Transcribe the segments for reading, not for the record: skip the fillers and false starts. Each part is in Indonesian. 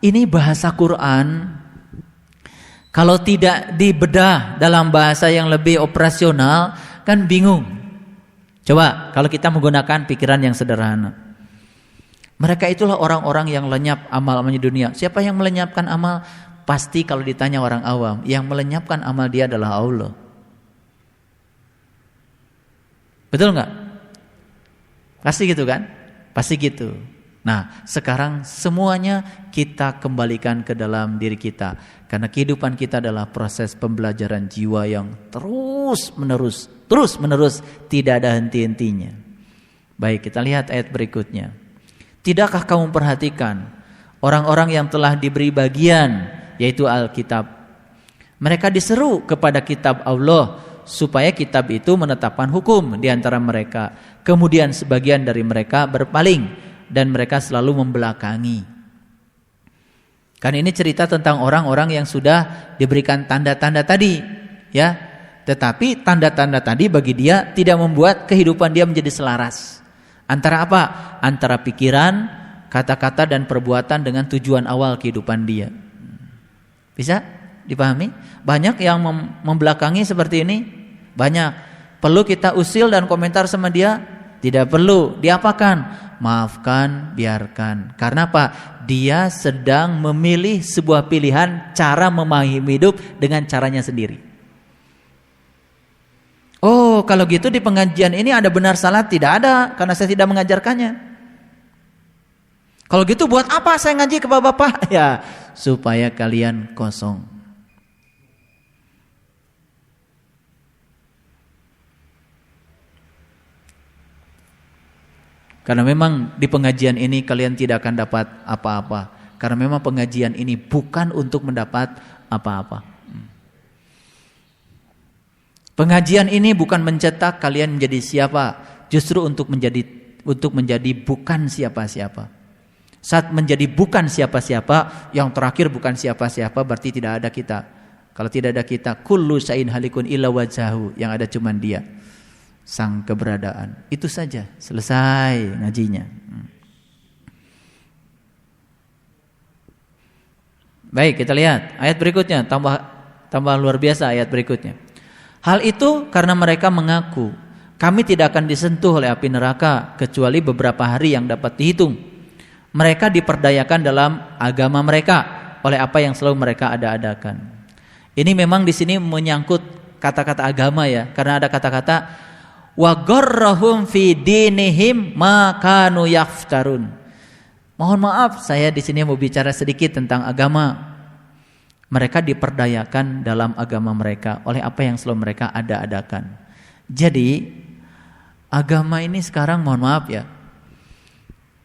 Ini bahasa Quran. Kalau tidak dibedah dalam bahasa yang lebih operasional, kan bingung. Coba kalau kita menggunakan pikiran yang sederhana. Mereka itulah orang-orang yang lenyap amal-amalnya dunia. Siapa yang melenyapkan amal? Pasti kalau ditanya orang awam, yang melenyapkan amal dia adalah Allah. Betul nggak? Pasti gitu kan? Pasti gitu. Nah, sekarang semuanya kita kembalikan ke dalam diri kita. Karena kehidupan kita adalah proses pembelajaran jiwa yang terus menerus, tidak ada henti-hentinya. Baik, kita lihat ayat berikutnya. Tidakkah kamu perhatikan orang-orang yang telah diberi bagian, yaitu Alkitab? Mereka diseru kepada kitab Allah supaya kitab itu menetapkan hukum di antara mereka. Kemudian sebagian dari mereka berpaling dan mereka selalu membelakangi. Kan ini cerita tentang orang-orang yang sudah diberikan tanda-tanda tadi, ya. Tetapi tanda-tanda tadi bagi dia tidak membuat kehidupan dia menjadi selaras. Antara apa? Antara pikiran, kata-kata dan perbuatan dengan tujuan awal kehidupan dia. Bisa dipahami? Banyak yang membelakangi seperti ini. Banyak. Perlu kita usil dan komentar sama dia? Tidak perlu. Diapakan? Maafkan, biarkan. Karena apa? Dia sedang memilih sebuah pilihan cara memahami hidup dengan caranya sendiri. Oh, kalau gitu di pengajian ini ada benar salah? Tidak ada, karena saya tidak mengajarkannya. Kalau gitu buat apa saya ngaji ke bapak-bapak? Ya, supaya kalian kosong. Karena memang di pengajian ini kalian tidak akan dapat apa-apa. Karena memang pengajian ini bukan untuk mendapat apa-apa. Pengajian ini bukan mencetak kalian menjadi siapa, justru untuk menjadi bukan siapa-siapa. Saat menjadi bukan siapa-siapa, yang terakhir bukan siapa-siapa, berarti tidak ada kita. Kalau tidak ada kita, kullu syai'in halikun illa wajhahu, yang ada cuma dia, sang keberadaan. Itu saja, selesai ngajinya. Baik, kita lihat ayat berikutnya, tambah luar biasa ayat berikutnya. Hal itu karena mereka mengaku, kami tidak akan disentuh oleh api neraka kecuali beberapa hari yang dapat dihitung. Mereka diperdayakan dalam agama mereka oleh apa yang selalu mereka ada-adakan. Ini memang di sini menyangkut kata-kata agama ya, karena ada kata-kata wa gharrahum fi dinihim ma kanu yaftarun. Mohon maaf, saya di sini mau bicara sedikit tentang agama. Mereka diperdayakan dalam agama mereka oleh apa yang selalu mereka ada-adakan. Jadi agama ini sekarang, mohon maaf ya,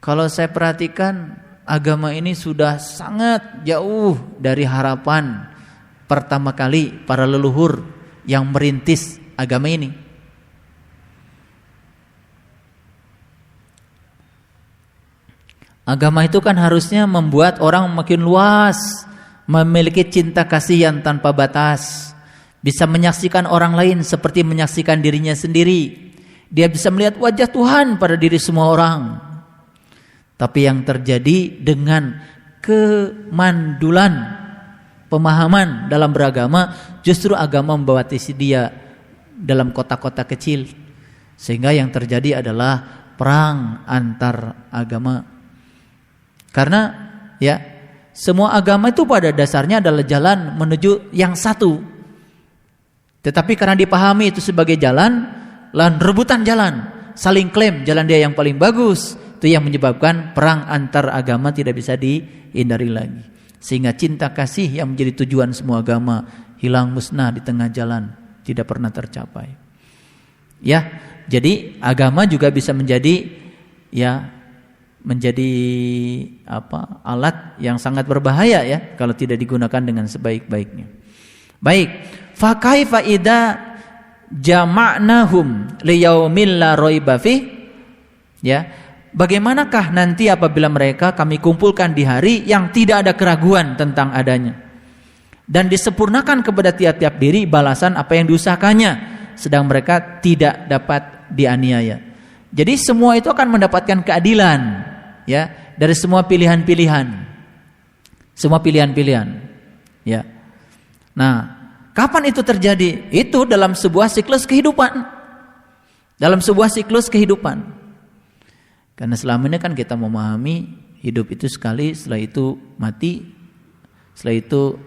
kalau saya perhatikan agama ini sudah sangat jauh dari harapan pertama kali para leluhur yang merintis agama ini. Agama itu kan harusnya membuat orang makin luas, memiliki cinta kasih yang tanpa batas, bisa menyaksikan orang lain seperti menyaksikan dirinya sendiri. Dia bisa melihat wajah Tuhan pada diri semua orang. Tapi yang terjadi dengan kemandulan pemahaman dalam beragama, justru agama membatasi dia dalam kota-kota kecil, sehingga yang terjadi adalah perang antar agama. Karena ya, semua agama itu pada dasarnya adalah jalan menuju yang satu. Tetapi karena dipahami itu sebagai jalan, lalu rebutan jalan, saling klaim jalan dia yang paling bagus, itu yang menyebabkan perang antar agama tidak bisa dihindari lagi. Sehingga cinta kasih yang menjadi tujuan semua agama hilang musnah di tengah jalan, tidak pernah tercapai. Ya, jadi agama juga bisa menjadi alat yang sangat berbahaya ya kalau tidak digunakan dengan sebaik-baiknya. Baik, fa kaifa idza jama'nahum liyaumil la raiba fih? Ya, bagaimanakah nanti apabila mereka kami kumpulkan di hari yang tidak ada keraguan tentang adanya, dan disempurnakan kepada tiap-tiap diri balasan apa yang diusahakannya, sedang mereka tidak dapat dianiaya. Jadi semua itu akan mendapatkan keadilan ya, dari semua pilihan-pilihan. Semua pilihan-pilihan. Ya. Nah, kapan itu terjadi? Itu dalam sebuah siklus kehidupan. Dalam sebuah siklus kehidupan. Karena selama ini kan kita memahami hidup itu sekali, setelah itu mati, setelah itu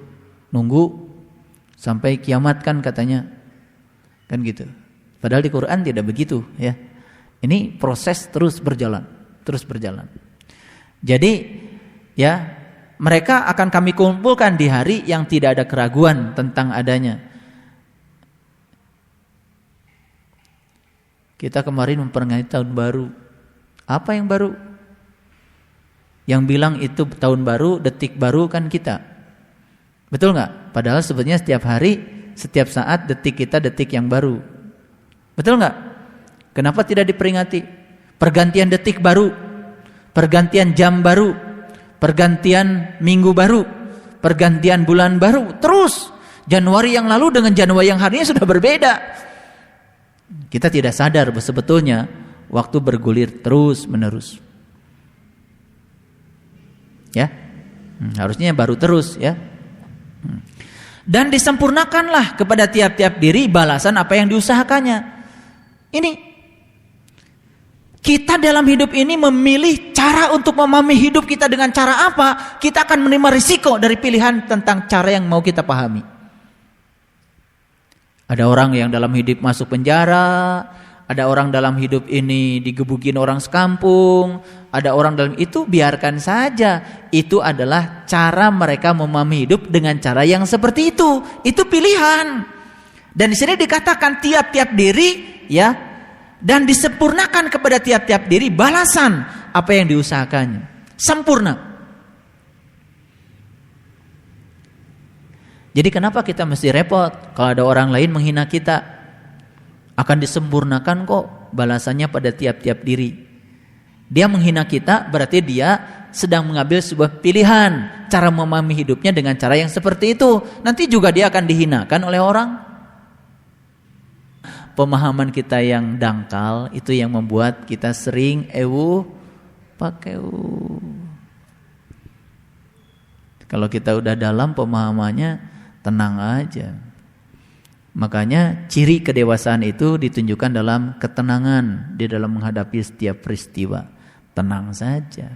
nunggu sampai kiamat kan katanya. Kan gitu. Padahal di Quran tidak begitu, ya. Ini proses terus berjalan, terus berjalan. Jadi, ya, mereka akan kami kumpulkan di hari yang tidak ada keraguan tentang adanya. Kita kemarin memperingati tahun baru. Apa yang baru? Yang bilang itu tahun baru, detik baru kan kita. Betul nggak? Padahal sebetulnya setiap hari, setiap saat, detik kita detik yang baru. Betul nggak? Kenapa tidak diperingati? Pergantian detik baru, pergantian jam baru, pergantian minggu baru, pergantian bulan baru. Terus Januari yang lalu dengan Januari yang hari ini sudah berbeda. Kita tidak sadar bahwa sebetulnya waktu bergulir terus menerus. Ya, harusnya baru terus ya. Dan disempurnakanlah kepada tiap-tiap diri balasan apa yang diusahakannya. Ini kita dalam hidup ini memilih cara untuk memahami hidup kita dengan cara apa, kita akan menerima risiko dari pilihan tentang cara yang mau kita pahami. Ada orang yang dalam hidup masuk penjara, ada orang dalam hidup ini digebukin orang sekampung, ada orang dalam itu biarkan saja. Itu adalah cara mereka memahami hidup dengan cara yang seperti itu. Itu pilihan. Dan di sini dikatakan tiap-tiap diri ya, dan disempurnakan kepada tiap-tiap diri balasan apa yang diusahakannya. Sempurna. Jadi kenapa kita mesti repot kalau ada orang lain menghina kita? Akan disempurnakan kok balasannya pada tiap-tiap diri. Dia menghina kita berarti dia sedang mengambil sebuah pilihan cara memahami hidupnya dengan cara yang seperti itu. Nanti juga dia akan dihinakan oleh orang. Pemahaman kita yang dangkal itu yang membuat kita sering pakai. Kalau kita udah dalam pemahamannya, tenang aja. Makanya ciri kedewasaan itu ditunjukkan dalam ketenangan di dalam menghadapi setiap peristiwa. Tenang saja.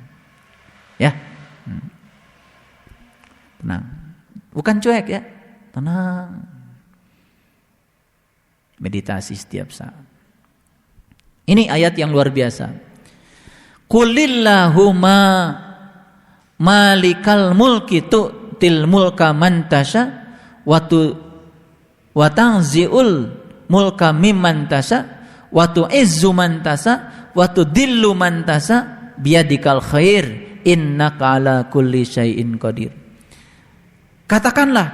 Ya. Tenang. Bukan cuek ya. Tenang. Meditasi setiap saat. Ini ayat yang luar biasa. Qulillahumma malikal mulki tu'til mulka man tasha wa tanzi'ul mulka mimman tasha wa tu'izzu man tasha wa tudillu man tasha biyadikal khair innaka ala kulli syai'in qadir. Katakanlah,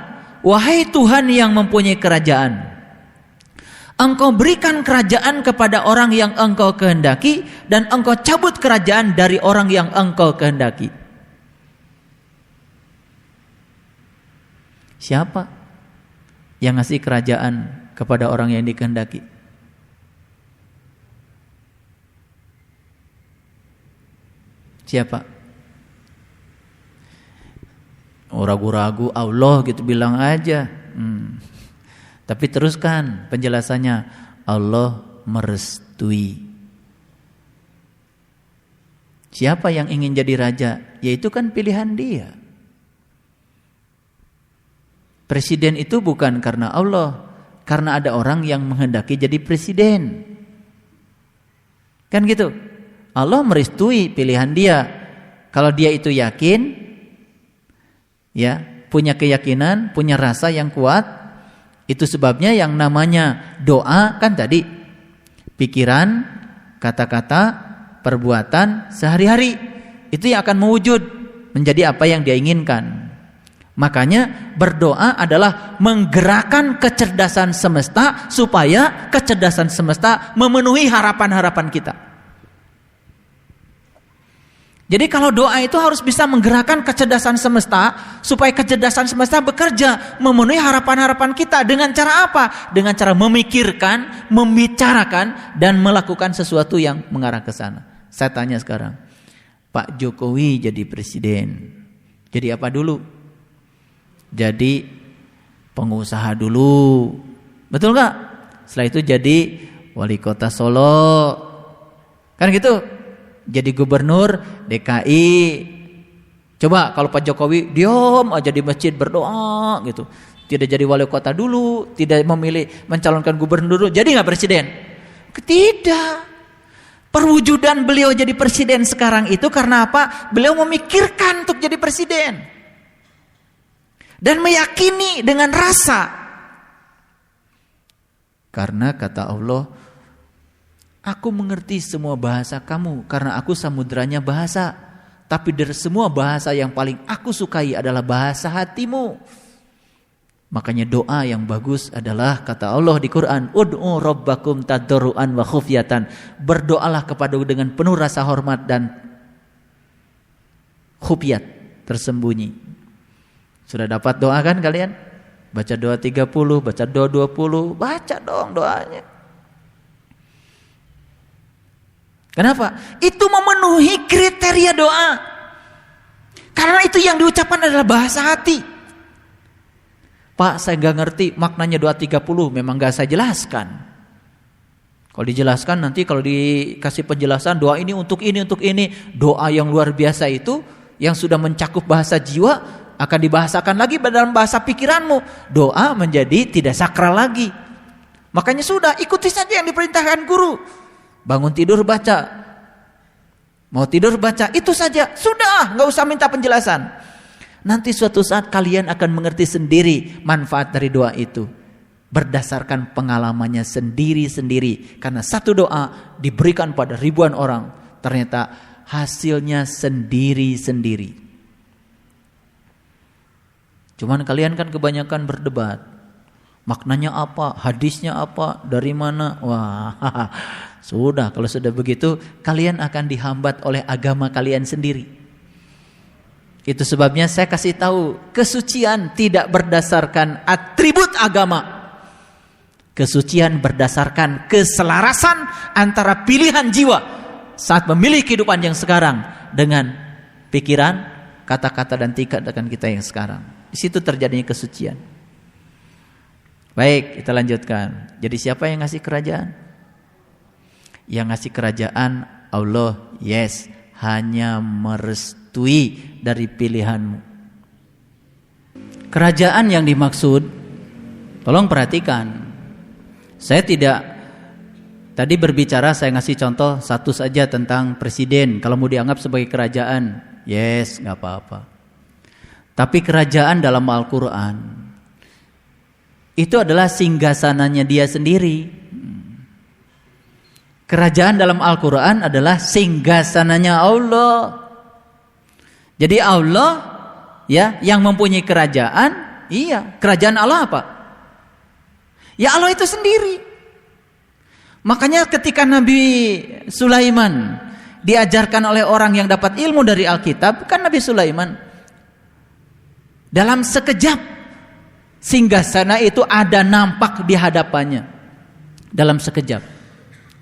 wahai Tuhan yang mempunyai kerajaan, Engkau berikan kerajaan kepada orang yang Engkau kehendaki, dan Engkau cabut kerajaan dari orang yang Engkau kehendaki. Siapa yang ngasih kerajaan kepada orang yang dikehendaki? Siapa? Oh, ragu-ragu Allah gitu bilang aja. Tapi teruskan penjelasannya, Allah merestui. Siapa yang ingin jadi raja? Yaitu kan pilihan dia. Presiden itu bukan karena Allah, karena ada orang yang menghendaki jadi presiden. Kan gitu. Allah merestui pilihan dia. Kalau dia itu yakin, ya, punya keyakinan, punya rasa yang kuat, itu sebabnya yang namanya doa kan tadi pikiran, kata-kata, perbuatan sehari-hari itu yang akan mewujud menjadi apa yang dia inginkan. Makanya berdoa adalah menggerakkan kecerdasan semesta supaya kecerdasan semesta memenuhi harapan-harapan kita. Jadi kalau doa itu harus bisa menggerakkan kecerdasan semesta supaya kecerdasan semesta bekerja memenuhi harapan-harapan kita. Dengan cara apa? Dengan cara memikirkan, membicarakan, dan melakukan sesuatu yang mengarah ke sana. Saya tanya sekarang, Pak Jokowi jadi presiden, Jadi apa dulu? Jadi pengusaha dulu. Betul nggak? Setelah itu jadi wali kota Solo. Kan gitu. Jadi gubernur DKI. Coba kalau Pak Jokowi diam aja di masjid berdoa gitu. Tidak jadi wali kota dulu, tidak memilih mencalonkan gubernur dulu, jadi nggak presiden? Tidak. Perwujudan beliau jadi presiden sekarang itu karena apa? Beliau memikirkan untuk jadi presiden. Dan meyakini dengan rasa. Karena kata Allah, aku mengerti semua bahasa kamu karena aku samudranya bahasa. Tapi dari semua bahasa yang paling aku sukai adalah bahasa hatimu. Makanya doa yang bagus adalah kata Allah di Quran, ud'u rabbakum tadarruan wa khufyatan. Berdoalah kepada dengan penuh rasa hormat dan khufyat, tersembunyi. Sudah dapat doa kan kalian? Baca doa 30, baca doa 20, baca dong doanya. Kenapa? Itu memenuhi kriteria doa. Karena itu yang diucapkan adalah bahasa hati. Pak, saya gak ngerti maknanya doa 30, memang gak saya jelaskan. Kalau dijelaskan nanti kalau dikasih penjelasan doa ini untuk ini, untuk ini. Doa yang luar biasa itu yang sudah mencakup bahasa jiwa akan dibahasakan lagi dalam bahasa pikiranmu. Doa menjadi tidak sakral lagi. Makanya sudah, ikuti saja yang diperintahkan guru. Bangun tidur baca, mau tidur baca, itu saja. Sudah, gak usah minta penjelasan. Nanti suatu saat kalian akan mengerti sendiri manfaat dari doa itu. Berdasarkan pengalamannya sendiri-sendiri. Karena satu doa diberikan pada ribuan orang. Ternyata hasilnya sendiri-sendiri. Cuman kalian kan kebanyakan berdebat. Maknanya apa? Hadisnya apa? Dari mana? Wah, sudah. Kalau sudah begitu, kalian akan dihambat oleh agama kalian sendiri. Itu sebabnya saya kasih tahu, kesucian tidak berdasarkan atribut agama. Kesucian berdasarkan keselarasan antara pilihan jiwa saat memilih kehidupan yang sekarang dengan pikiran, kata-kata dan tindakan kita yang sekarang. Di situ terjadinya kesucian. Baik, kita lanjutkan. Jadi siapa yang ngasih kerajaan? Yang ngasih kerajaan Allah, yes, hanya merestui dari pilihanmu. Kerajaan yang dimaksud, tolong perhatikan. Saya tidak tadi berbicara, saya ngasih contoh satu saja tentang presiden. Kalau mau dianggap sebagai kerajaan, yes, gak apa-apa. Tapi kerajaan dalam Al-Quran itu adalah singgasananya dia sendiri. Kerajaan dalam Al-Quran adalah singgasananya Allah. Jadi Allah ya yang mempunyai kerajaan, iya, kerajaan Allah apa? Ya Allah itu sendiri. Makanya ketika Nabi Sulaiman diajarkan oleh orang yang dapat ilmu dari Alkitab, kan Nabi Sulaiman dalam sekejap singgasana itu ada nampak di hadapannya. Dalam sekejap.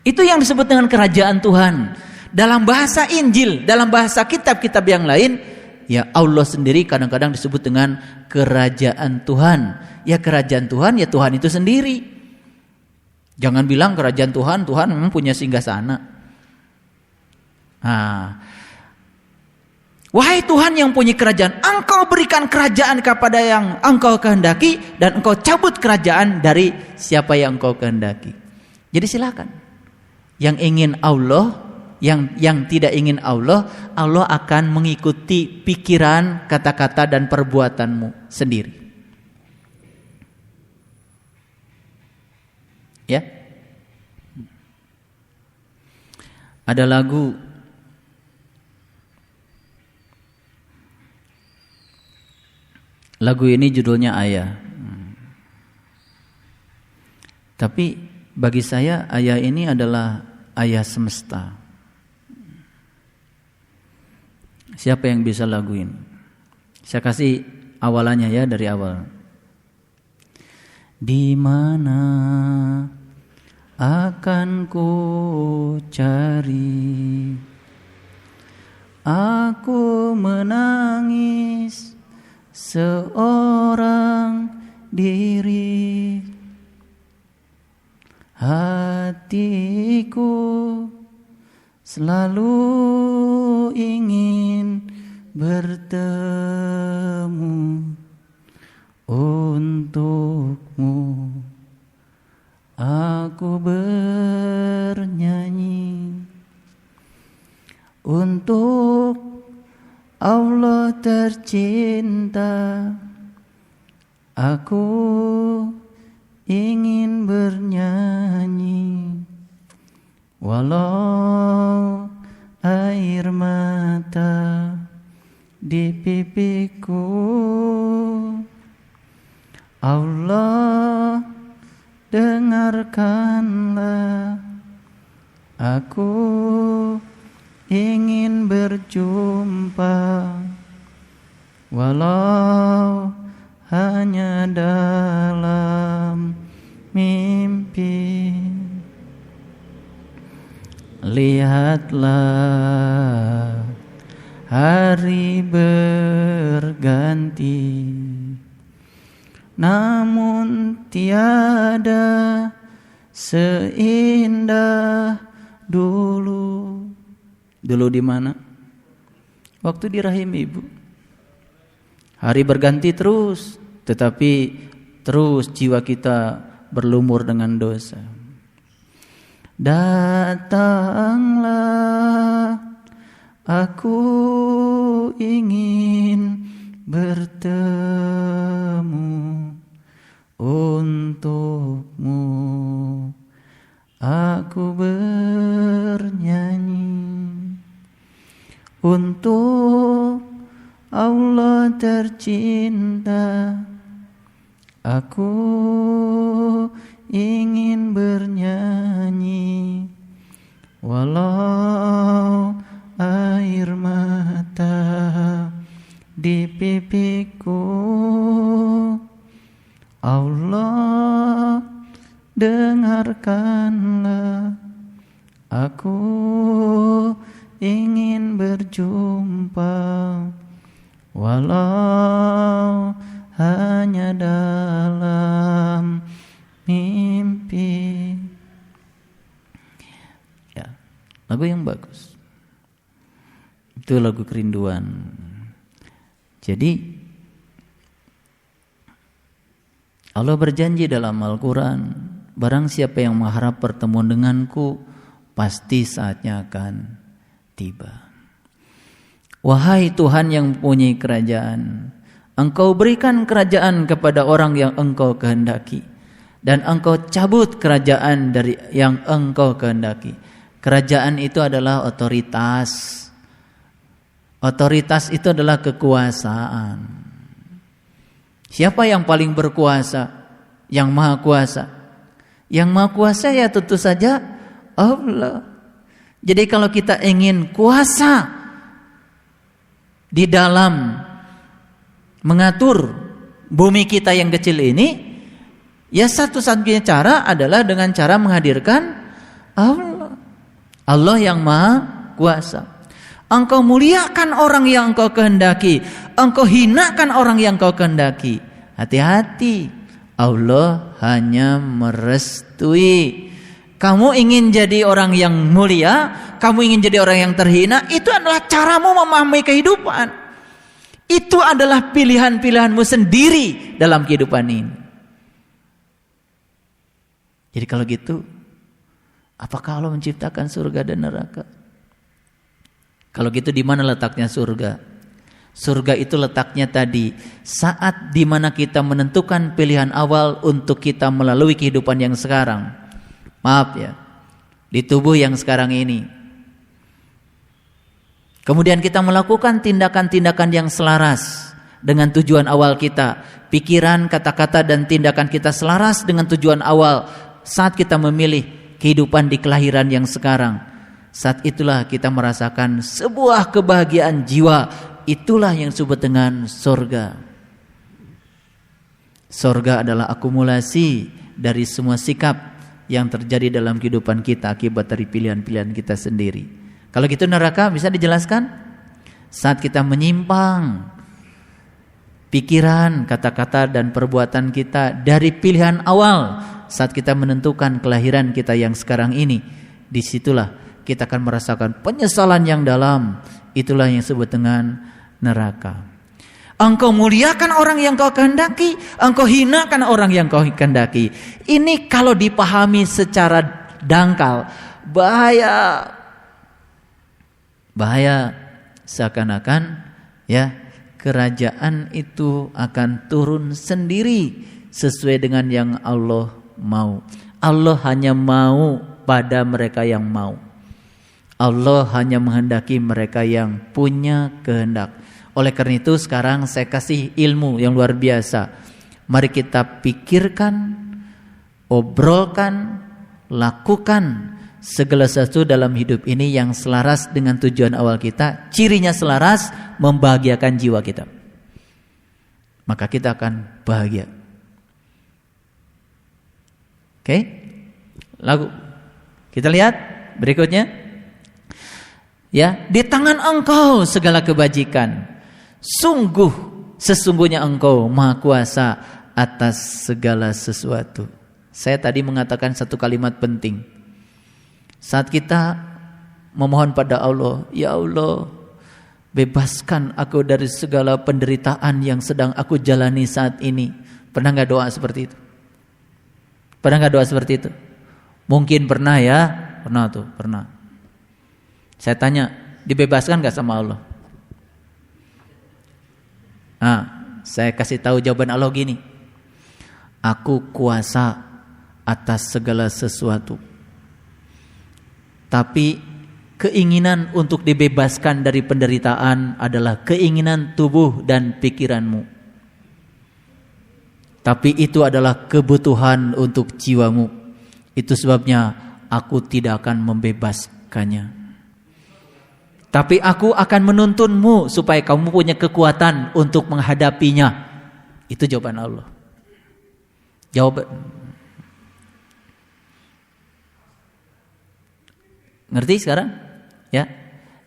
Itu yang disebut dengan kerajaan Tuhan. Dalam bahasa Injil, dalam bahasa kitab-kitab yang lain, ya Allah sendiri kadang-kadang disebut dengan kerajaan Tuhan. Ya kerajaan Tuhan, ya Tuhan itu sendiri. Jangan bilang kerajaan Tuhan, Tuhan memang punya singgasana. Wahai Tuhan yang punya kerajaan, Engkau berikan kerajaan kepada yang Engkau kehendaki, dan Engkau cabut kerajaan dari siapa yang Engkau kehendaki. Jadi silakan. Yang ingin Allah, yang tidak ingin Allah, Allah akan mengikuti pikiran, kata-kata dan perbuatanmu sendiri. Ya. Ada lagu ini judulnya Ayah. Tapi bagi saya Ayah ini adalah ayah semesta. Siapa yang bisa laguin? Saya kasih awalannya ya, dari awal. Di mana akan ku cari aku menangis seorang diri. Hatiku selalu ingin bertemu untukmu. Aku bernyanyi untuk Allah tercinta. Aku ingin bernyanyi walau air mata di pipiku. Allah, dengarkanlah, aku ingin berjumpa walau hanya dalam mimpi. Lihatlah hari berganti, namun tiada seindah dulu. Dulu di mana? Waktu di rahim ibu. Hari berganti terus, tetapi terus jiwa kita berlumur dengan dosa. Datanglah, aku ingin bertemu untukmu. Aku bernyanyi untuk Allah tercinta. Aku ingin bernyanyi walau air mata di pipiku. Allah, dengarkanlah, aku ingin berjumpa walau hanya dalam mimpi. Ya, lagu yang bagus. Itu lagu kerinduan. Jadi Allah berjanji dalam Al-Quran, barang siapa yang mengharap pertemuan denganku, pasti saatnya akan tiba. Wahai Tuhan yang mempunyai kerajaan, Engkau berikan kerajaan kepada orang yang Engkau kehendaki, dan Engkau cabut kerajaan dari yang Engkau kehendaki. Kerajaan itu adalah otoritas. Otoritas itu adalah kekuasaan. Siapa yang paling berkuasa? Yang maha kuasa. Yang maha kuasa ya tentu saja Allah. Jadi kalau kita ingin kuasa di dalam mengatur bumi kita yang kecil ini, ya satu-satunya cara adalah dengan cara menghadirkan Allah. Allah yang maha kuasa. Engkau muliakan orang yang Engkau kehendaki, Engkau hinakan orang yang Engkau kehendaki. Hati-hati, Allah hanya merestui. Kamu ingin jadi orang yang mulia, kamu ingin jadi orang yang terhina, itu adalah caramu memahami kehidupan. Itu adalah pilihan-pilihanmu sendiri dalam kehidupan ini. Jadi kalau gitu, apakah Allah menciptakan surga dan neraka? Kalau gitu di mana letaknya surga? Surga itu letaknya tadi saat di mana kita menentukan pilihan awal untuk kita melalui kehidupan yang sekarang. Maaf ya, di tubuh yang sekarang ini. Kemudian kita melakukan tindakan-tindakan yang selaras dengan tujuan awal kita. Pikiran, kata-kata dan tindakan kita selaras dengan tujuan awal saat kita memilih kehidupan di kelahiran yang sekarang. Saat itulah kita merasakan sebuah kebahagiaan jiwa. Itulah yang disebut dengan surga. Surga adalah akumulasi dari semua sikap yang terjadi dalam kehidupan kita akibat dari pilihan-pilihan kita sendiri. Kalau gitu neraka bisa dijelaskan? Saat kita menyimpang pikiran, kata-kata dan perbuatan kita dari pilihan awal, saat kita menentukan kelahiran kita yang sekarang ini, disitulah kita akan merasakan penyesalan yang dalam. Itulah yang disebut dengan neraka. Engkau muliakan orang yang kau kehendaki, engkau hinakan orang yang kau kehendaki. Ini kalau dipahami secara dangkal, bahaya. Seakan-akan ya, kerajaan itu akan turun sendiri sesuai dengan yang Allah mau. Allah hanya mau pada mereka yang mau. Allah hanya menghendaki mereka yang punya kehendak. Oleh karena itu sekarang saya kasih ilmu yang luar biasa. Mari kita pikirkan, obrolkan, lakukan segala sesuatu dalam hidup ini yang selaras dengan tujuan awal kita. Cirinya selaras, membahagiakan jiwa kita. Maka kita akan bahagia. Oke? Lagu. Kita lihat berikutnya. Ya, di tangan engkau segala kebajikan. Sesungguhnya engkau maha kuasa atas segala sesuatu. Saya tadi mengatakan satu kalimat penting. Saat kita memohon pada Allah, ya Allah, bebaskan aku dari segala penderitaan yang sedang aku jalani saat ini. Pernah gak doa seperti itu? Pernah gak doa seperti itu? Mungkin pernah ya. Pernah. Saya tanya, dibebaskan gak sama Allah? Saya kasih tahu jawaban Allah gini. Aku kuasa atas segala sesuatu. Tapi keinginan untuk dibebaskan dari penderitaan adalah keinginan tubuh dan pikiranmu. Tapi itu adalah kebutuhan untuk jiwamu. Itu sebabnya aku tidak akan membebaskannya. Tapi aku akan menuntunmu supaya kamu punya kekuatan untuk menghadapinya. Itu jawaban Allah. Ngerti sekarang? Ya.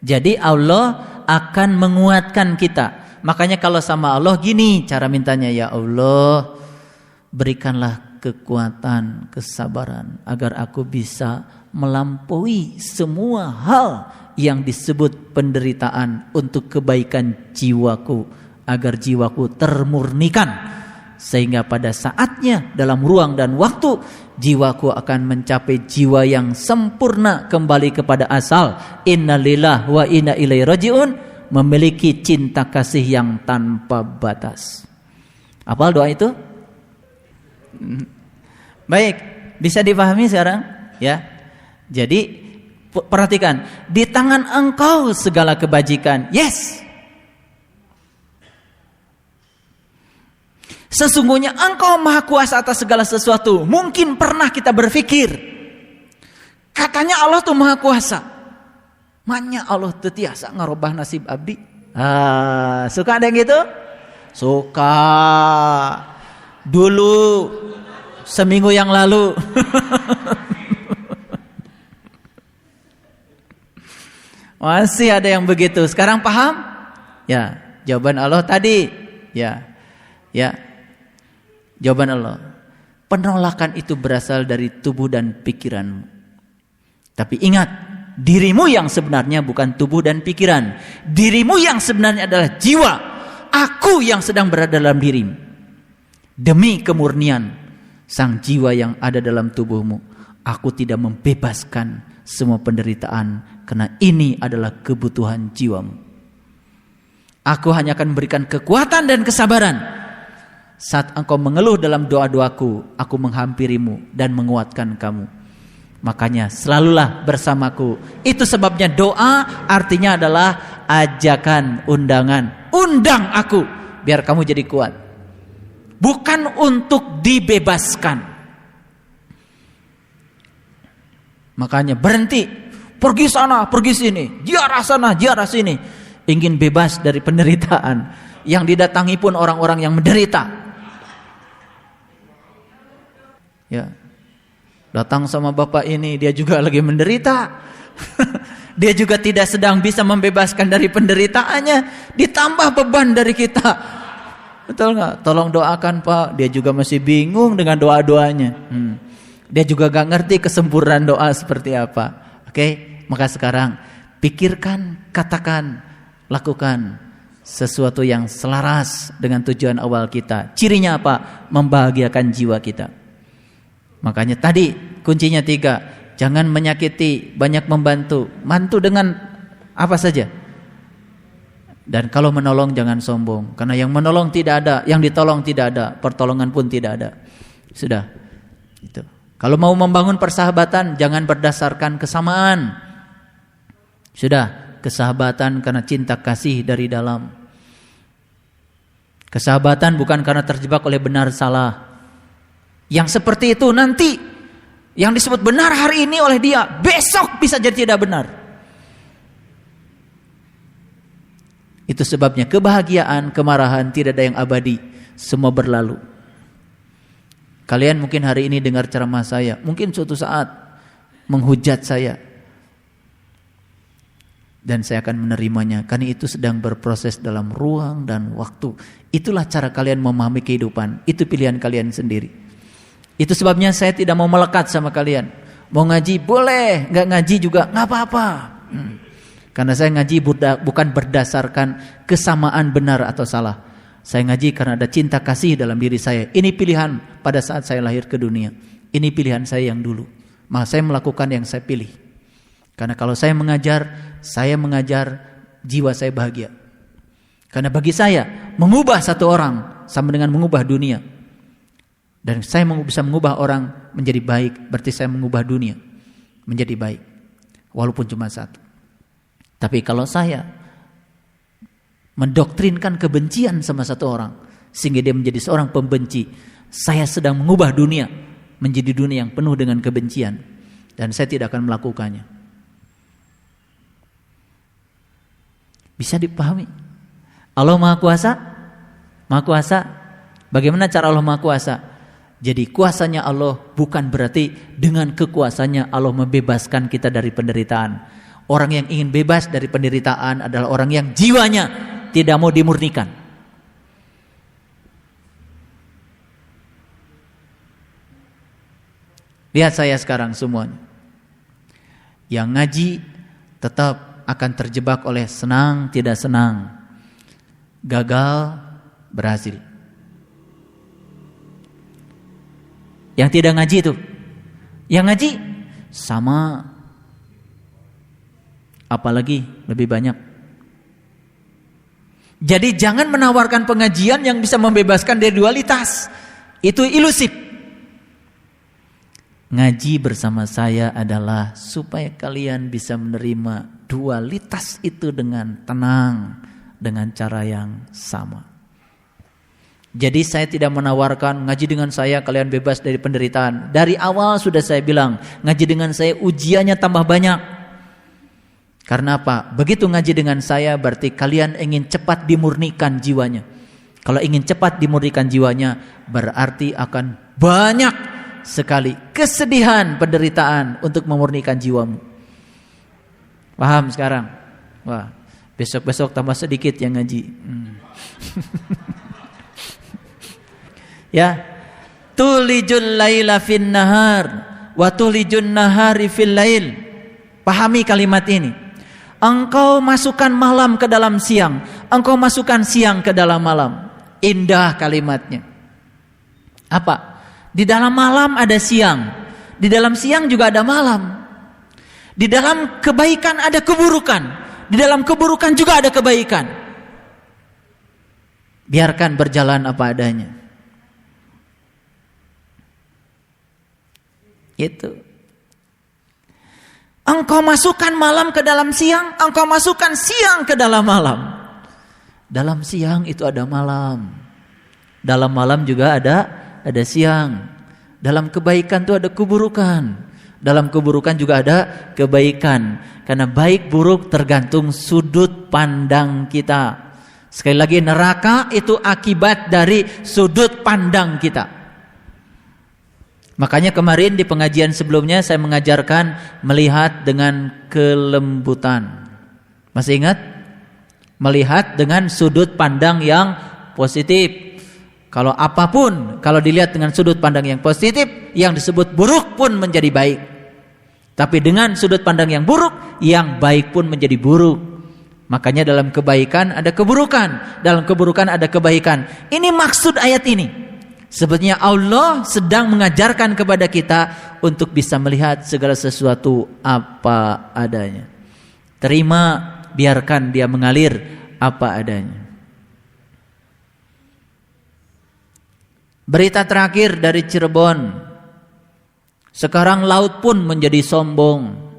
Jadi Allah akan menguatkan kita. Makanya kalau sama Allah gini cara mintanya, ya Allah, berikanlah kekuatan, kesabaran agar aku bisa melampaui semua hal yang disebut penderitaan untuk kebaikan jiwaku, agar jiwaku termurnikan, sehingga pada saatnya dalam ruang dan waktu jiwaku akan mencapai jiwa yang sempurna kembali kepada asal. Innalillahi wa inna ilaihi rajiun, memiliki cinta kasih yang tanpa batas. Apa doa itu? Baik, bisa dipahami sekarang ya. Jadi perhatikan, di tangan engkau segala kebajikan. Yes. Sesungguhnya engkau maha kuasa atas segala sesuatu. Mungkin pernah kita berpikir, katanya Allah tuh maha kuasa, manya Allah teu tiasa ngarobah nasib abdi. Suka ada yang gitu? Suka. Dulu seminggu yang lalu. Masih ada yang begitu. Sekarang paham? Ya, jawaban Allah tadi. Ya. Jawaban Allah. Penolakan itu berasal dari tubuh dan pikiranmu. Tapi ingat, dirimu yang sebenarnya bukan tubuh dan pikiran. Dirimu yang sebenarnya adalah jiwa. Aku yang sedang berada dalam dirimu. Demi kemurnian sang jiwa yang ada dalam tubuhmu, aku tidak membebaskan semua penderitaan, karena ini adalah kebutuhan jiwamu. Aku hanya akan memberikan kekuatan dan kesabaran. Saat engkau mengeluh dalam doa-doaku, aku menghampirimu dan menguatkan kamu. Makanya selalulah bersamaku. Itu sebabnya doa artinya adalah ajakan, undangan. Undang aku biar kamu jadi kuat. Bukan untuk dibebaskan. Makanya berhenti, pergi sana, pergi sini, ziarah sana, ziarah sini. Ingin bebas dari penderitaan. Yang didatangi pun orang-orang yang menderita. Ya, datang sama bapak ini, dia juga lagi menderita. Dia juga tidak sedang bisa membebaskan dari penderitaannya, ditambah beban dari kita. Betul nggak? Tolong doakan Pak. Dia juga masih bingung dengan doa-doanya. Dia juga gak ngerti kesempurnaan doa seperti apa. Oke, maka sekarang pikirkan, katakan, lakukan sesuatu yang selaras dengan tujuan awal kita. Cirinya apa? Membahagiakan jiwa kita. Makanya tadi kuncinya 3. Jangan menyakiti, banyak membantu. Bantu dengan apa saja. Dan kalau menolong jangan sombong. Karena yang menolong tidak ada, yang ditolong tidak ada, pertolongan pun tidak ada. Sudah. Itu. Kalau mau membangun persahabatan jangan berdasarkan kesamaan. Sudah, kesahabatan karena cinta kasih dari dalam. Kesahabatan bukan karena terjebak oleh benar salah. Yang seperti itu nanti yang disebut benar hari ini oleh dia, besok bisa jadi tidak benar. Itu sebabnya kebahagiaan, kemarahan tidak ada yang abadi, semua berlalu. Kalian mungkin hari ini dengar ceramah saya, mungkin suatu saat menghujat saya. Dan saya akan menerimanya, karena itu sedang berproses dalam ruang dan waktu. Itulah cara kalian memahami kehidupan, itu pilihan kalian sendiri. Itu sebabnya saya tidak mau melekat sama kalian. Mau ngaji boleh, nggak ngaji juga nggak apa-apa. Karena saya ngaji bukan berdasarkan kesamaan benar atau salah. Saya ngaji karena ada cinta kasih dalam diri saya. Ini pilihan pada saat saya lahir ke dunia. Ini pilihan saya yang dulu. Maka saya melakukan yang saya pilih. Karena kalau saya mengajar jiwa saya bahagia. Karena bagi saya mengubah satu orang sama dengan mengubah dunia. Dan saya bisa mengubah orang menjadi baik, berarti saya mengubah dunia menjadi baik. Walaupun cuma satu. Tapi kalau saya mendoktrinkan kebencian sama satu orang sehingga dia menjadi seorang pembenci, saya sedang mengubah dunia menjadi dunia yang penuh dengan kebencian, dan saya tidak akan melakukannya. Bisa dipahami? Allah Maha Kuasa? Maha Kuasa? Bagaimana cara Allah Maha Kuasa? Jadi kuasanya Allah bukan berarti dengan kekuasaannya Allah membebaskan kita dari penderitaan. Orang yang ingin bebas dari penderitaan adalah orang yang jiwanya tidak mau dimurnikan. Lihat saya sekarang semuanya. Yang ngaji tetap akan terjebak oleh senang tidak senang, gagal berhasil. Yang tidak ngaji itu, yang ngaji sama, apalagi lebih banyak. Jadi jangan menawarkan pengajian yang bisa membebaskan dari dualitas. Itu ilusif. Ngaji bersama saya adalah supaya kalian bisa menerima dualitas itu dengan tenang, dengan cara yang sama. Jadi saya tidak menawarkan ngaji dengan saya kalian bebas dari penderitaan. Dari awal sudah saya bilang, ngaji dengan saya ujiannya tambah banyak. Karena apa? Begitu ngaji dengan saya berarti kalian ingin cepat dimurnikan jiwanya. Kalau ingin cepat dimurnikan jiwanya berarti akan banyak sekali kesedihan, penderitaan untuk memurnikan jiwamu. Paham sekarang? Wah, besok-besok tambah sedikit yang ngaji. Ya, tulijul laila fin nahar wa tulijun nahari fil lail. Pahami kalimat ini. Engkau masukkan malam ke dalam siang, engkau masukkan siang ke dalam malam. Indah kalimatnya. Apa? Di dalam malam ada siang, di dalam siang juga ada malam. Di dalam kebaikan ada keburukan, di dalam keburukan juga ada kebaikan. Biarkan berjalan apa adanya. Itu. Engkau masukkan malam ke dalam siang, engkau masukkan siang ke dalam malam. Dalam siang itu ada malam. Dalam malam juga ada siang. Dalam kebaikan itu ada keburukan. Dalam keburukan juga ada kebaikan. Karena baik buruk tergantung sudut pandang kita. Sekali lagi, neraka itu akibat dari sudut pandang kita. Makanya kemarin di pengajian sebelumnya saya mengajarkan melihat dengan kelembutan. Masih ingat? Melihat dengan sudut pandang yang positif. Kalau apapun, kalau dilihat dengan sudut pandang yang positif, yang disebut buruk pun menjadi baik. Tapi dengan sudut pandang yang buruk, yang baik pun menjadi buruk. Makanya dalam kebaikan ada keburukan, dalam keburukan ada kebaikan. Ini maksud ayat ini. Sebetulnya Allah sedang mengajarkan kepada kita untuk bisa melihat segala sesuatu apa adanya. Terima, biarkan dia mengalir apa adanya. Berita terakhir dari Cirebon. Sekarang laut pun menjadi sombong.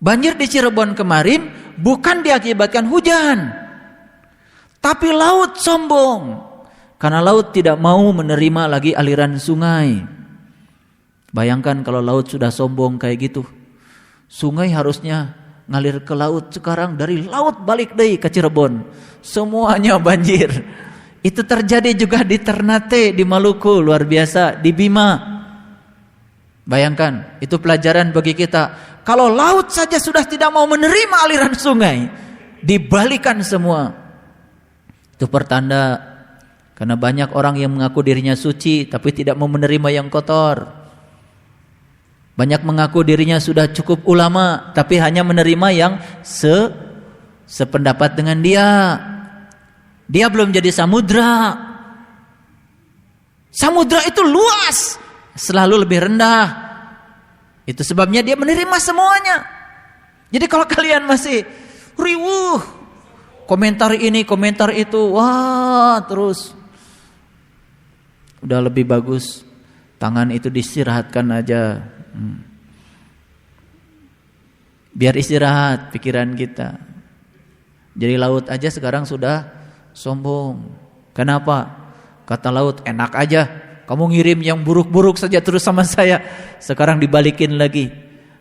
Banjir di Cirebon kemarin bukan diakibatkan hujan, tapi laut sombong. Karena laut tidak mau menerima lagi aliran sungai. Bayangkan kalau laut sudah sombong kayak gitu. Sungai harusnya ngalir ke laut, sekarang dari laut balik deh ke Cirebon. Semuanya banjir. Itu terjadi juga di Ternate, di Maluku, luar biasa, di Bima. Bayangkan, itu pelajaran bagi kita. Kalau laut saja sudah tidak mau menerima aliran sungai, dibalikan semua. Itu pertanda, karena banyak orang yang mengaku dirinya suci tapi tidak mau menerima yang kotor. Banyak mengaku dirinya sudah cukup ulama tapi hanya menerima yang sependapat dengan dia. Dia belum jadi samudra. Samudra itu luas, selalu lebih rendah. Itu sebabnya dia menerima semuanya. Jadi kalau kalian masih riuh, komentar ini, komentar itu, wah terus, udah lebih bagus tangan itu diistirahatkan aja. Biar istirahat pikiran kita. Jadi laut aja sekarang sudah sombong. Kenapa? Kata laut, enak aja. Kamu ngirim yang buruk-buruk saja terus sama saya. Sekarang dibalikin lagi.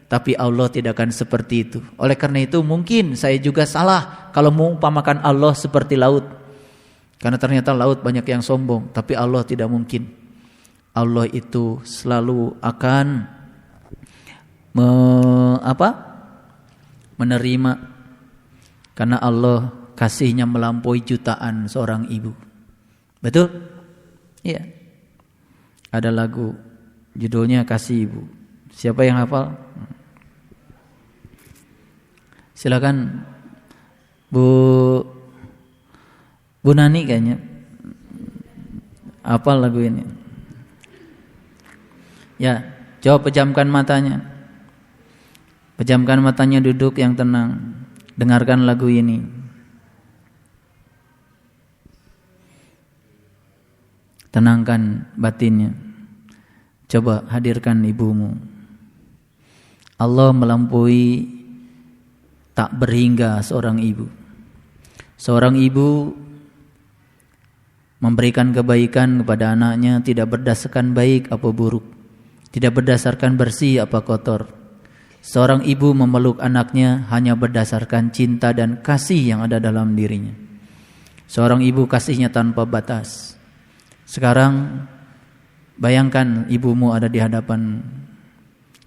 Tapi Allah tidak akan seperti itu. Oleh karena itu mungkin saya juga salah kalau mengumpamakan Allah seperti laut. Karena ternyata laut banyak yang sombong. Tapi Allah tidak mungkin. Allah itu selalu akan menerima. Karena Allah kasihnya melampaui jutaan seorang ibu. Betul? Iya. Ada lagu judulnya Kasih Ibu. Siapa yang hafal? Silakan Bu Nani kayaknya hafal lagu ini. Ya, coba pejamkan matanya. Pejamkan matanya, duduk yang tenang. Dengarkan lagu ini. Tenangkan batinnya. Coba hadirkan ibumu. Allah melampaui tak berhingga seorang ibu. Seorang ibu memberikan kebaikan kepada anaknya tidak berdasarkan baik apa buruk, tidak berdasarkan bersih apa kotor. Seorang ibu memeluk anaknya hanya berdasarkan cinta dan kasih yang ada dalam dirinya. Seorang ibu kasihnya tanpa batas. Sekarang bayangkan ibumu ada di hadapan.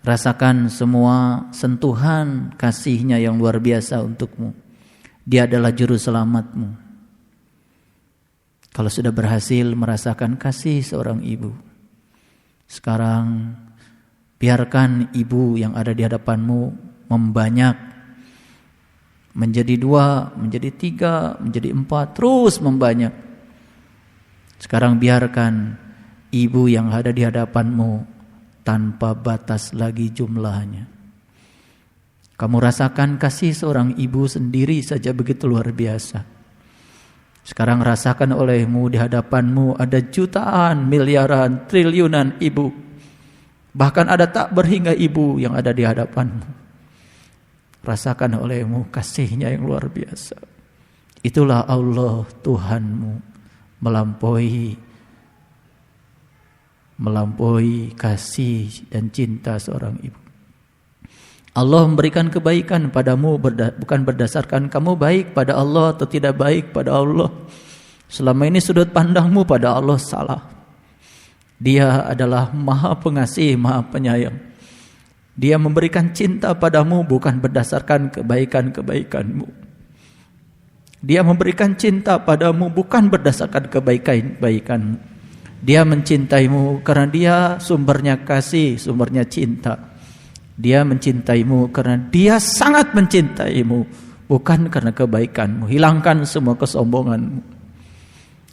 Rasakan semua sentuhan kasihnya yang luar biasa untukmu. Dia adalah juru selamatmu. Kalau sudah berhasil merasakan kasih seorang ibu, sekarang biarkan ibu yang ada di hadapanmu membanyak. Menjadi 2, menjadi 3, menjadi 4, terus membanyak. Sekarang biarkan ibu yang ada di hadapanmu tanpa batas lagi jumlahnya. Kamu rasakan kasih seorang ibu sendiri saja begitu luar biasa. Sekarang rasakan olehmu di hadapanmu ada jutaan, miliaran, triliunan ibu. Bahkan ada tak berhingga ibu yang ada di hadapanmu. Rasakan olehmu kasihnya yang luar biasa. Itulah Allah Tuhanmu. Melampaui kasih dan cinta seorang ibu. Allah memberikan kebaikan padamu bukan berdasarkan kamu baik pada Allah atau tidak baik pada Allah. Selama ini sudut pandangmu pada Allah salah. Dia adalah Maha Pengasih, Maha Penyayang. Dia memberikan cinta padamu bukan berdasarkan kebaikan-kebaikanmu. Dia memberikan cinta padamu bukan berdasarkan kebaikan-kebaikanmu. Dia mencintaimu karena dia sumbernya kasih, sumbernya cinta. Dia mencintaimu karena dia sangat mencintaimu, bukan karena kebaikanmu. Hilangkan semua kesombonganmu.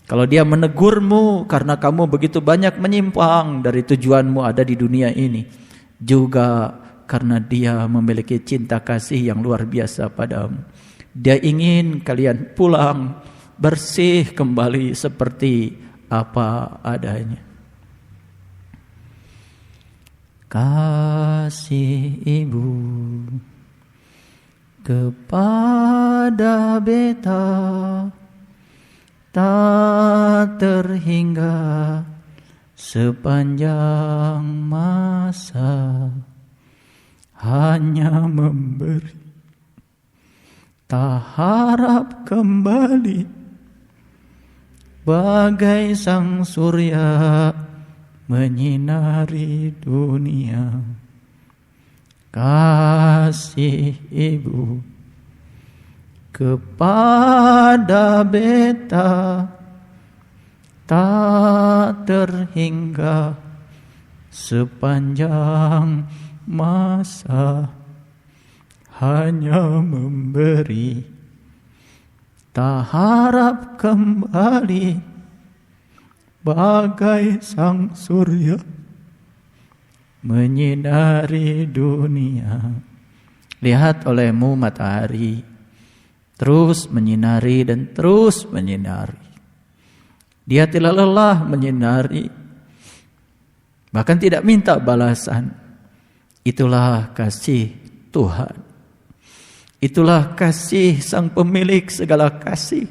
Kalau dia menegurmu karena kamu begitu banyak menyimpang dari tujuanmu ada di dunia ini, juga karena dia memiliki cinta kasih yang luar biasa padamu. Dia ingin kalian pulang bersih kembali seperti apa adanya. Kasih ibu kepada beta tak terhingga sepanjang masa, hanya memberi, tak harap kembali, bagai sang surya menyinari dunia. Kasih ibu kepada beta tak terhingga sepanjang masa, hanya memberi, tak harap kembali, bagai sang surya menyinari dunia. Lihat olehmu matahari terus menyinari dan terus menyinari. Dia tidak lelah menyinari, bahkan tidak minta balasan. Itulah kasih Tuhan. Itulah kasih sang pemilik segala kasih.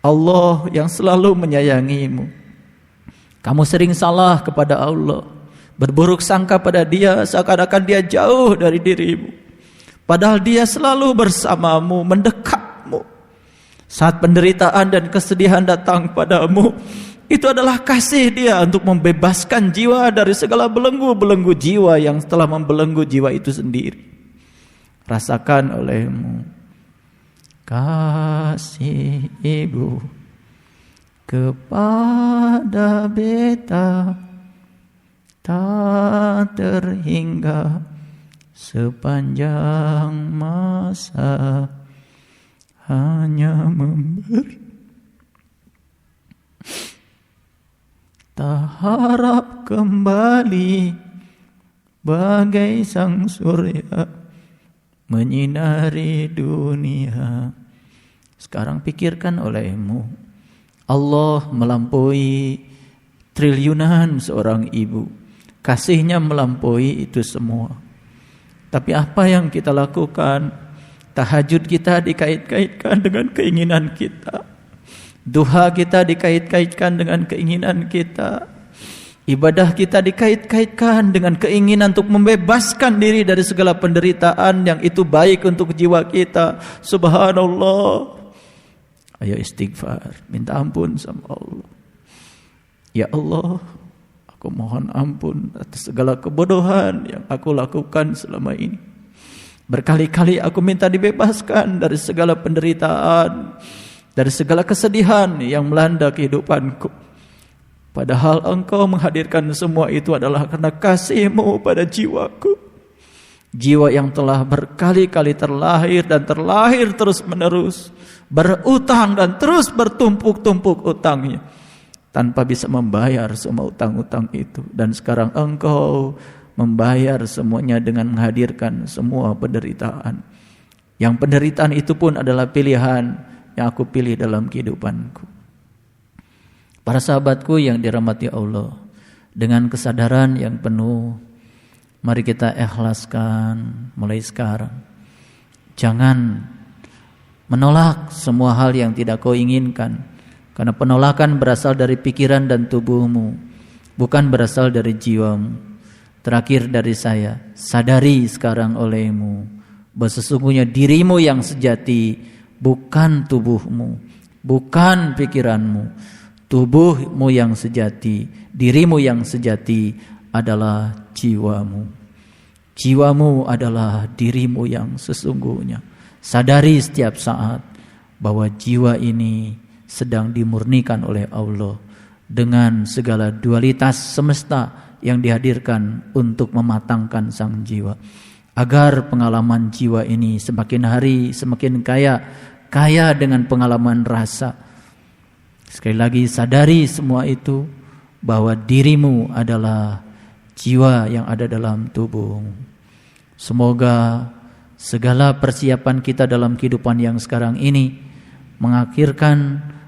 Allah yang selalu menyayangimu. Kamu sering salah kepada Allah, berburuk sangka pada dia seakan-akan dia jauh dari dirimu. Padahal dia selalu bersamamu, mendekatmu. Saat penderitaan dan kesedihan datang padamu, itu adalah kasih dia untuk membebaskan jiwa dari segala belenggu-belenggu jiwa yang telah membelenggu jiwa itu sendiri. Rasakan olehmu kasih ibu kepada beta tak terhingga sepanjang masa, hanya memberi, tak harap kembali, bagai sang surya menyinari dunia. Sekarang pikirkan olehmu, Allah melampaui triliunan seorang ibu. Kasihnya melampaui itu semua. Tapi apa yang kita lakukan? Tahajud kita dikait-kaitkan dengan keinginan kita. Duha kita dikait-kaitkan dengan keinginan kita. Ibadah kita dikait-kaitkan dengan keinginan untuk membebaskan diri dari segala penderitaan yang itu baik untuk jiwa kita. Subhanallah. Ayo istighfar, minta ampun sama Allah. Ya Allah, aku mohon ampun atas segala kebodohan yang aku lakukan selama ini. Berkali-kali aku minta dibebaskan dari segala penderitaan, dari segala kesedihan yang melanda kehidupanku. Padahal engkau menghadirkan semua itu adalah karena kasih-Mu pada jiwaku. Jiwa yang telah berkali-kali terlahir dan terlahir terus-menerus, berutang dan terus bertumpuk-tumpuk utangnya, tanpa bisa membayar semua utang-utang itu. Dan sekarang engkau membayar semuanya dengan menghadirkan semua penderitaan. Yang penderitaan itu pun adalah pilihan yang aku pilih dalam kehidupanku. Para sahabatku yang dirahmati Allah, dengan kesadaran yang penuh, mari kita ikhlaskan mulai sekarang. Jangan menolak semua hal yang tidak kau inginkan, karena penolakan berasal dari pikiran dan tubuhmu, bukan berasal dari jiwamu. Terakhir dari saya, sadari sekarang olehmu bahwa sesungguhnya dirimu yang sejati bukan tubuhmu, bukan pikiranmu. Tubuhmu yang sejati, dirimu yang sejati adalah jiwamu. Jiwamu adalah dirimu yang sesungguhnya. Sadari setiap saat bahwa jiwa ini sedang dimurnikan oleh Allah dengan segala dualitas semesta yang dihadirkan untuk mematangkan sang jiwa. Agar pengalaman jiwa ini semakin hari semakin kaya dengan pengalaman rasa. Sekali lagi sadari semua itu, bahwa dirimu adalah jiwa yang ada dalam tubuh. Semoga segala persiapan kita dalam kehidupan yang sekarang ini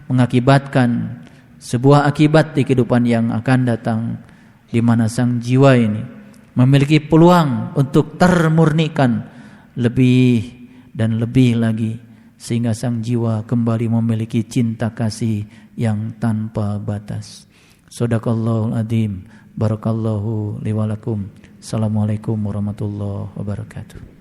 mengakibatkan sebuah akibat di kehidupan yang akan datang, di mana sang jiwa ini memiliki peluang untuk termurnikan lebih dan lebih lagi, sehingga sang jiwa kembali memiliki cinta kasih yang tanpa batas. Shadaqallahul adzim. Barakallahu li wa lakum. Assalamualaikum warahmatullahi wabarakatuh.